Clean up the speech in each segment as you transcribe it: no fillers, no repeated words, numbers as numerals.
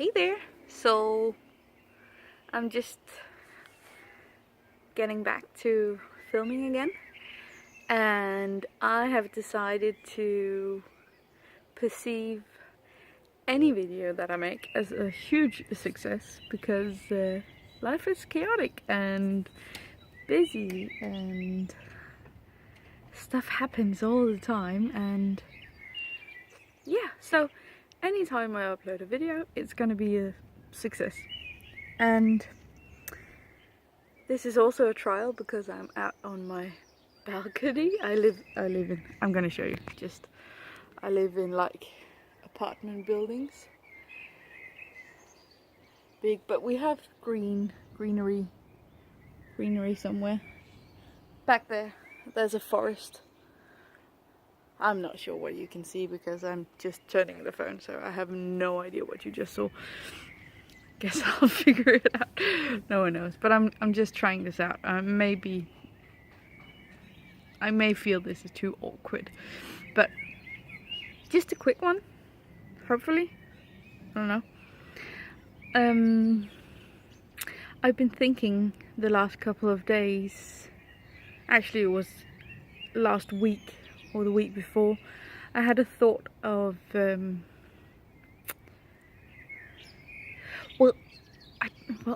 Hey there! So I'm just getting back to filming again, and I have decided to perceive any video that I make as a huge success because life is chaotic and busy and stuff happens all the time, and yeah, so anytime I upload a video it's gonna be a success. And this is also a trial because I'm out on my balcony. I live in, I'm gonna show you, I live in like apartment buildings. Big, but we have greenery somewhere. Back there, there's a forest. I'm not sure what you can see because I'm just turning the phone, so I have no idea what you just saw. Guess I'll figure it out. No one knows, but I'm just trying this out. I may feel this is too awkward, but just a quick one, hopefully. I don't know. I've been thinking the last couple of days, actually it was last week or the week before, I had a thought of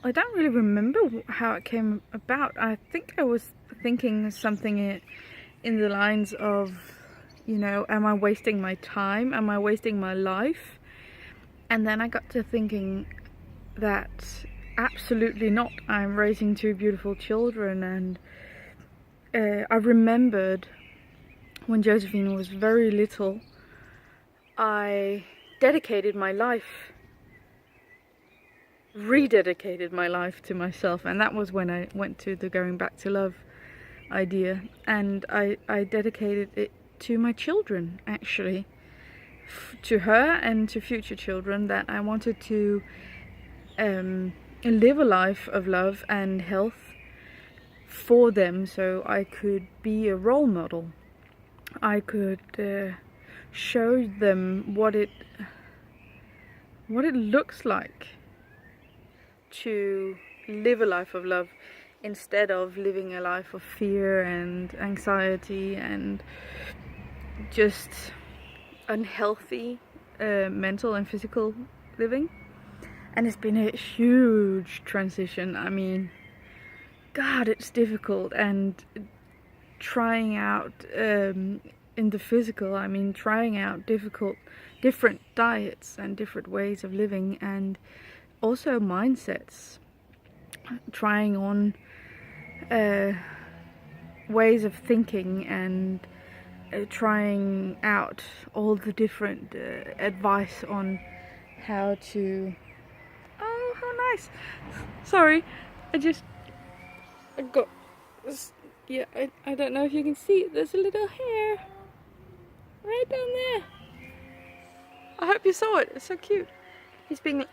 I don't really remember how it came about. I think I was thinking something in the lines of, you know, am I wasting my time? Am I wasting my life? And then I got to thinking that absolutely not. I'm raising two beautiful children, and I remembered when Josephine was very little, I rededicated my life to myself, and that was when I went to the Going Back to Love idea, and I dedicated it to my children, actually, to her and to future children, that I wanted to live a life of love and health for them, so I could be a role model. I could show them what it looks like to live a life of love instead of living a life of fear and anxiety and just unhealthy mental and physical living. And it's been a huge transition. I mean, God, it's difficult. And trying out in the physical, I mean, trying out different diets and different ways of living, and also mindsets, trying on ways of thinking, and trying out all the different advice on how to... Oh, how nice! Sorry, I got this. Yeah, I don't know if you can see it. There's a little hair right down there. I hope you saw it. It's so cute. He's been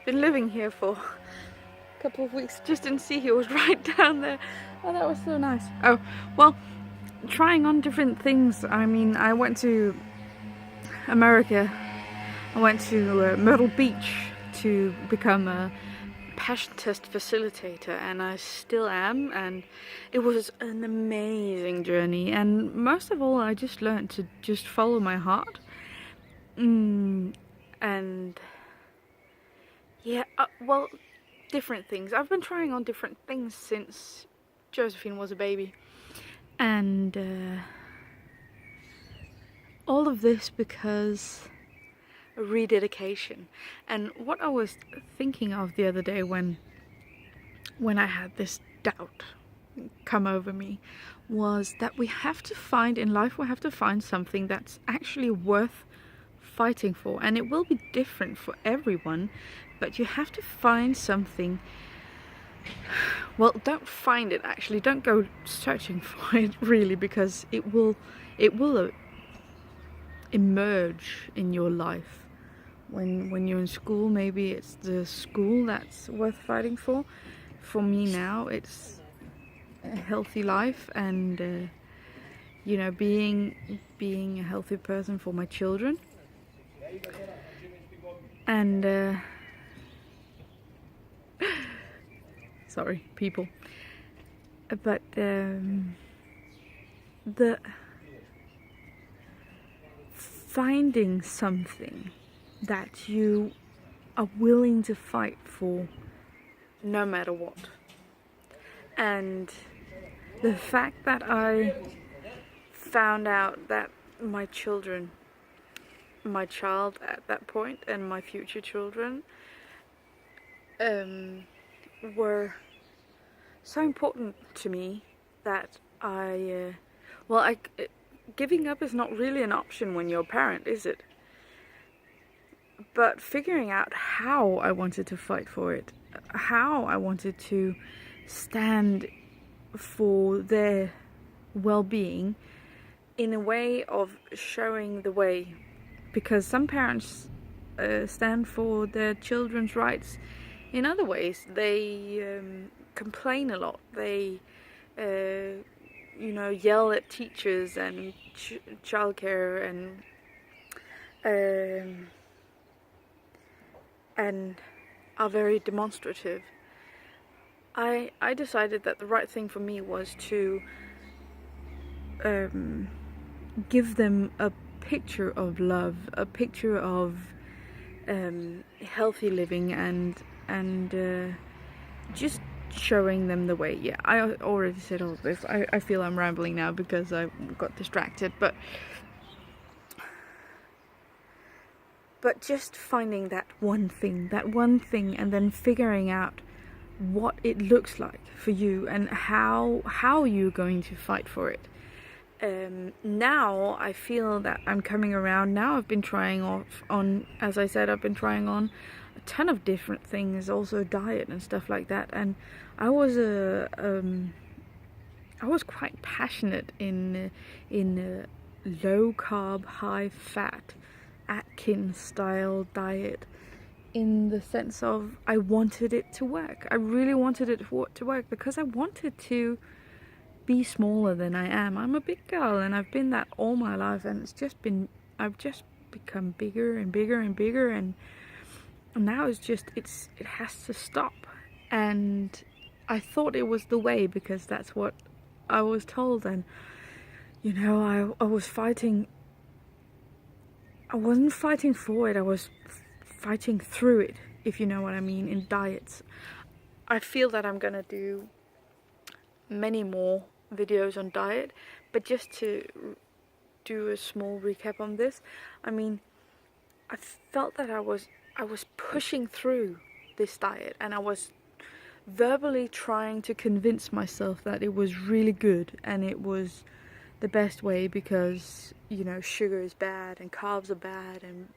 living here for a couple of weeks. Just didn't see he was right down there. Oh, that was so nice. Oh, well, trying on different things. I mean, I went to America. I went to Myrtle Beach to become a passion test facilitator, and I still am, and it was an amazing journey. And most of all, I just learned to just follow my heart. And yeah, well, different things. I've been trying on different things since Josephine was a baby, and all of this because a rededication. And what I was thinking of the other day when I had this doubt come over me was that we have to find in life, we have to find something that's actually worth fighting for, and it will be different for everyone, but you have to find something. Well, don't find it, actually, don't go searching for it really, because it will emerge in your life. When you're in school, maybe it's the school that's worth fighting for. For me now, it's a healthy life, and you know, being a healthy person for my children. And sorry, people. But the finding something that you are willing to fight for no matter what. And the fact that I found out that my child at that point and my future children were so important to me that giving up is not really an option when you're a parent, is it? But figuring out how I wanted to fight for it, how I wanted to stand for their well-being in a way of showing the way, because some parents stand for their children's rights in other ways. They complain a lot. They yell at teachers and childcare and are very demonstrative. I decided that the right thing for me was to give them a picture of love, a picture of healthy living, and just showing them the way. Yeah, I already said all this. I feel I'm rambling now because I got distracted, but just finding that one thing, and then figuring out what it looks like for you and how you're going to fight for it. Now I feel that I'm coming around. Now I've been trying on, as I said, I've been trying on a ton of different things, also diet and stuff like that. And I was quite passionate in low carb, high fat, Atkins style diet, in the sense of I wanted it to work. I really wanted it to work because I wanted to be smaller than I am. I'm a big girl and I've been that all my life, and I've just become bigger and bigger and bigger, and now it has to stop. And I thought it was the way because that's what I was told, and I was fighting. I wasn't fighting for it, I was fighting through it, if you know what I mean, in diets. I feel that I'm gonna do many more videos on diet, but just to do a small recap on this, I mean, I felt that I was pushing through this diet, and I was verbally trying to convince myself that it was really good and it was the best way because, sugar is bad and carbs are bad and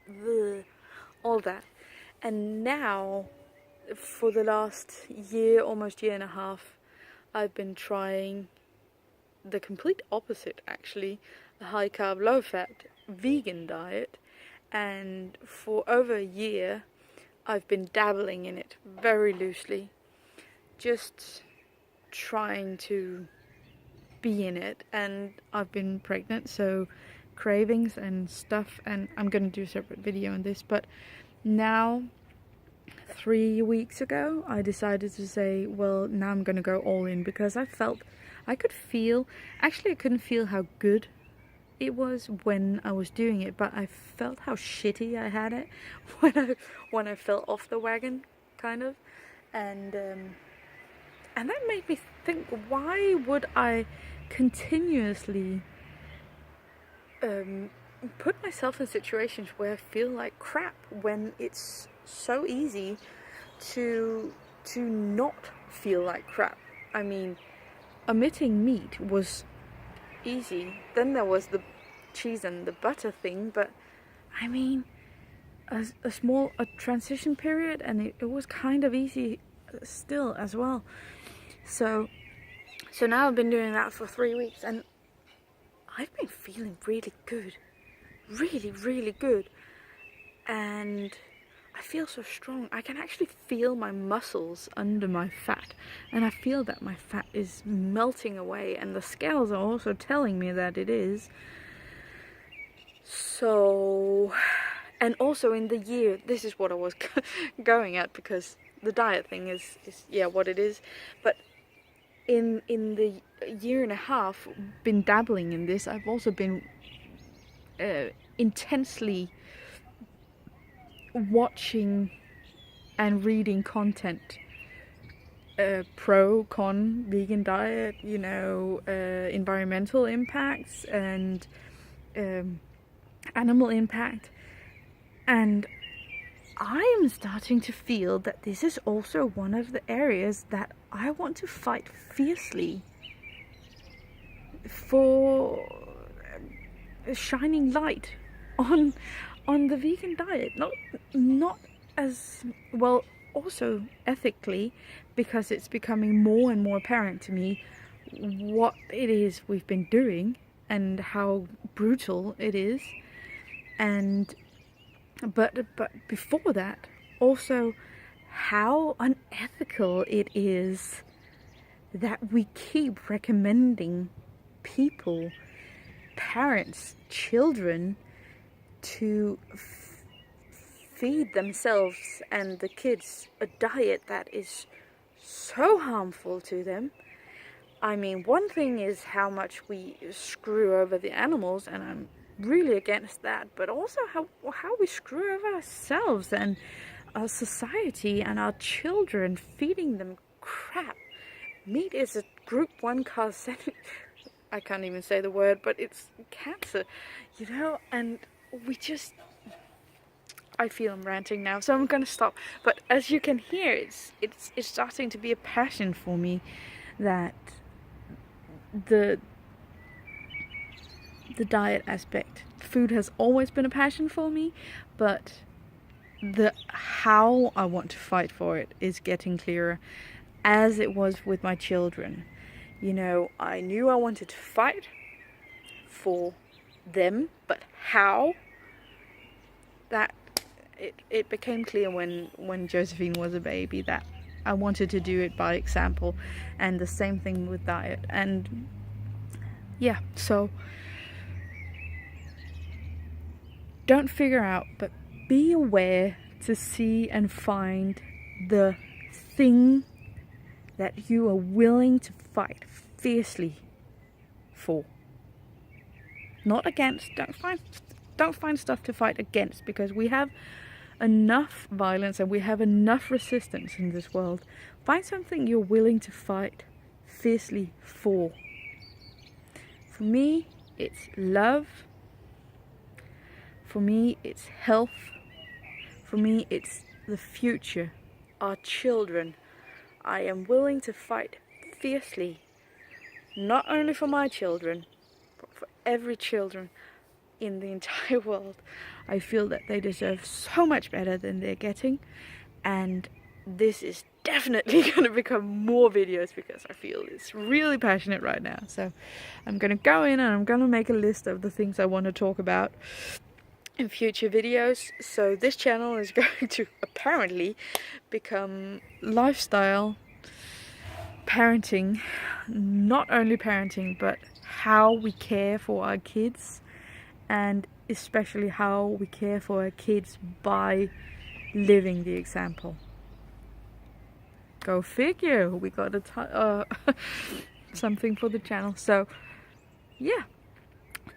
all that. And now, for the last year, almost year and a half, I've been trying the complete opposite, actually, a high carb, low fat vegan diet. And for over a year, I've been dabbling in it very loosely, just trying to be in it. And I've been pregnant, so cravings and stuff, and I'm gonna do a separate video on this, but now 3 weeks ago I decided to say, well, now I'm gonna go all in, because I couldn't feel how good it was when I was doing it, but I felt how shitty I had it when I fell off the wagon, kind of, and that made me think, why would I continuously put myself in situations where I feel like crap when it's so easy to not feel like crap? I mean, omitting meat was easy. Then there was the cheese and the butter thing, but I mean, a transition period, and it was kind of easy still as well. So now I've been doing that for 3 weeks, and I've been feeling really good, really, really good, and I feel so strong. I can actually feel my muscles under my fat, and I feel that my fat is melting away, and the scales are also telling me that it is. So, and also in the year, this is what I was going at, because the diet thing is yeah what it is. But in the year and a half been dabbling in this, I've also been intensely watching and reading content, pro, con, vegan diet, you know, environmental impacts and animal impact. And I am starting to feel that this is also one of the areas that I want to fight fiercely for a shining light on the vegan diet. Not as well, also ethically, because it's becoming more and more apparent to me what it is we've been doing and how brutal it is. And but before that, also how unethical it is that we keep recommending people, parents, children, to feed themselves and the kids a diet that is so harmful to them. I mean, one thing is how much we screw over the animals, and I'm really against that, but also how we screw over ourselves and our society and our children, feeding them crap. Meat is a group 1 carcinogen. I can't even say the word, but it's cancer, you know. And we just, I feel I'm ranting now, so I'm gonna stop. But as you can hear, it's starting to be a passion for me, that the diet aspect. Food has always been a passion for me, but the how I want to fight for it is getting clearer, as it was with my children. You know, I knew I wanted to fight for them, but how? That it became clear when Josephine was a baby that I wanted to do it by example, and the same thing with diet. And yeah, so don't figure out, but be aware to see and find the thing that you are willing to fight fiercely for. Not against. Don't find stuff to fight against, because we have enough violence and we have enough resistance in this world. Find something you're willing to fight fiercely for. For me, it's love. For me, it's health. For me, it's the future, our children. I am willing to fight fiercely, not only for my children, but for every children in the entire world. I feel that they deserve so much better than they're getting, and this is definitely going to become more videos because I feel it's really passionate right now. So I'm going to go in and I'm going to make a list of the things I want to talk about in future videos. So this channel is going to apparently become lifestyle parenting, not only parenting, but how we care for our kids, and especially how we care for our kids by living the example. Go figure, we got something for the channel. So yeah,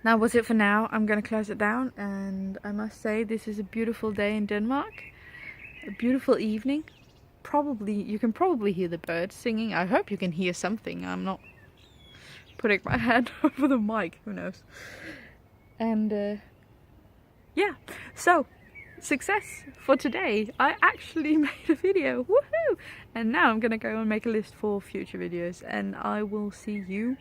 that was it for now. I'm gonna close it down, and I must say this is a beautiful day in Denmark, a beautiful evening. You can probably hear the birds singing. I hope you can hear something. I'm not putting my hand over the mic, who knows. And yeah, so success for today. I actually made a video, woohoo! And now I'm gonna go and make a list for future videos, and I will see you